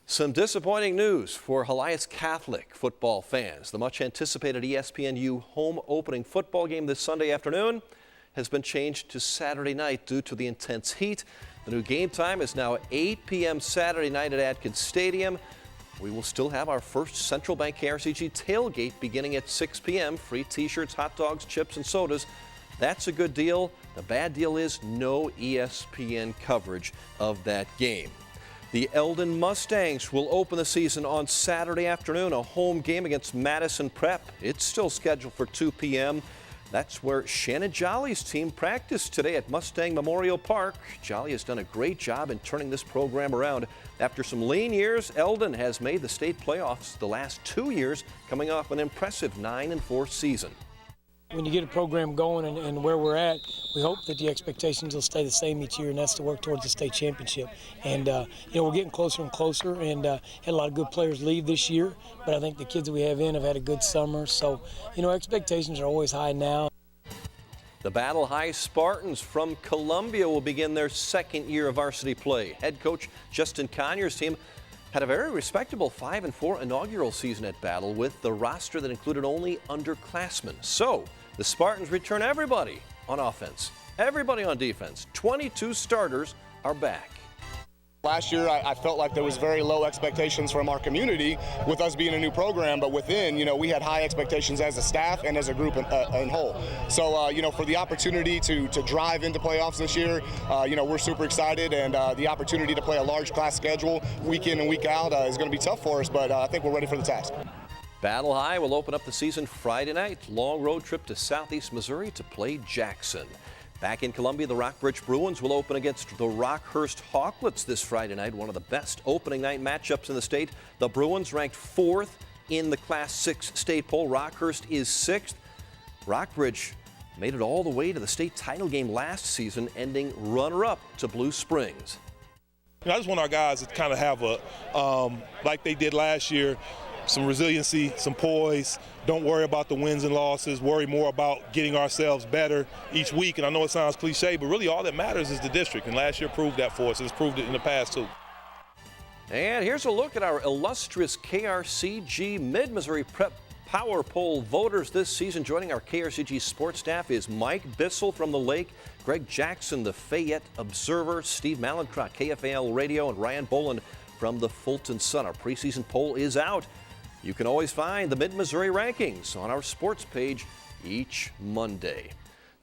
Some disappointing news for Helias Catholic football fans. The much anticipated ESPNU home opening football game this Sunday afternoon has been changed to Saturday night due to the intense heat. The new game time is now 8 p.m. Saturday night at Atkins Stadium. We will still have our first Central Bank KRCG tailgate beginning at 6 p.m. Free t-shirts, hot dogs, chips, and sodas. That's a good deal. The bad deal is no ESPN coverage of that game. The Eldon Mustangs will open the season on Saturday afternoon, a home game against Madison Prep. It's still scheduled for 2 p.m. That's where Shannon Jolly's team practiced today at Mustang Memorial Park. Jolly has done a great job in turning this program around. After some lean years, Eldon has made the state playoffs the last 2 years, coming off an impressive 9-4 season. When you get a program going and where we're at, we hope that the expectations will stay the same each year, and that's to work towards the state championship. And we're getting closer and closer, and had a lot of good players leave this year, but I think the kids that we have in have had a good summer. So, expectations are always high now. The Battle High Spartans from Columbia will begin their second year of varsity play. Head coach Justin Conyers' team had a very respectable 5-4 inaugural season at Battle with the roster that included only underclassmen. So the Spartans return everybody on offense, everybody on defense. 22 starters are back. Last year, I felt like there was very low expectations from our community with us being a new program, but within, we had high expectations as a staff and as a group in whole. So, for the opportunity to drive into playoffs this year, we're super excited, and the opportunity to play a large class schedule week in and week out is going to be tough for us, but I think we're ready for the task. Battle High will open up the season Friday night. Long road trip to Southeast Missouri to play Jackson. Back in Columbia, the Rockbridge Bruins will open against the Rockhurst Hawklets this Friday night, one of the best opening night matchups in the state. The Bruins ranked 4th in the Class 6 state poll. Rockhurst is 6th. Rockbridge made it all the way to the state title game last season, ending runner-up to Blue Springs. I just want our guys to kind of have like they did last year, some resiliency, some poise. Don't worry about the wins and losses. Worry more about getting ourselves better each week. And I know it sounds cliche, but really all that matters is the district. And last year proved that for us. It's proved it in the past, too. And here's a look at our illustrious KRCG Mid-Missouri Prep Power Poll voters this season. Joining our KRCG sports staff is Mike Bissell from the Lake, Greg Jackson, the Fayette Observer, Steve Malincrot, KFAL Radio, and Ryan Boland from the Fulton Sun. Our preseason poll is out. You can always find the Mid-Missouri rankings on our sports page each Monday.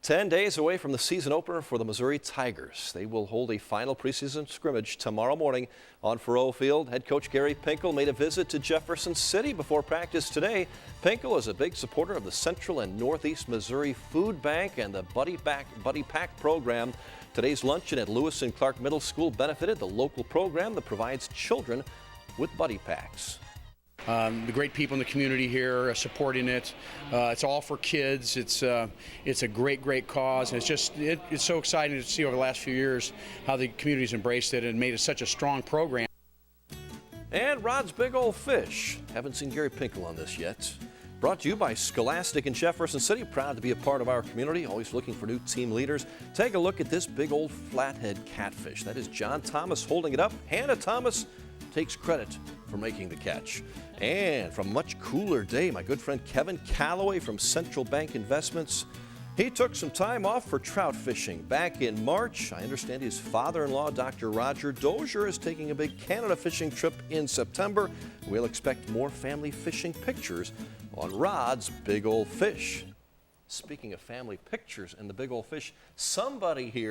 10 days away from the season opener for the Missouri Tigers. They will hold a final preseason scrimmage tomorrow morning on Faroe Field. Head coach Gary Pinkel made a visit to Jefferson City before practice today. Pinkel is a big supporter of the Central and Northeast Missouri Food Bank and the Buddy Pack program. Today's luncheon at Lewis and Clark Middle School benefited the local program that provides children with Buddy Packs. The great people in the community here are supporting it. It's all for kids. It's a great cause, and it's so exciting to see over the last few years how the community's embraced it and made it such a strong program. And Rod's Big Old Fish. Haven't seen Gary Pinkel on this yet. Brought to you by Scholastic in Jefferson City. Proud to be a part of our community, always looking for new team leaders. Take a look at this big old flathead catfish. That is John Thomas holding it up. Hannah Thomas takes credit for making the catch. And from a much cooler day, my good friend Kevin Calloway from Central Bank Investments. He took some time off for trout fishing back in March. I understand his father-in-law, Dr. Roger Dozier, is taking a big Canada fishing trip in September. We'll expect more family fishing pictures on Rod's Big Old Fish. Speaking of family pictures and the Big Old Fish, somebody here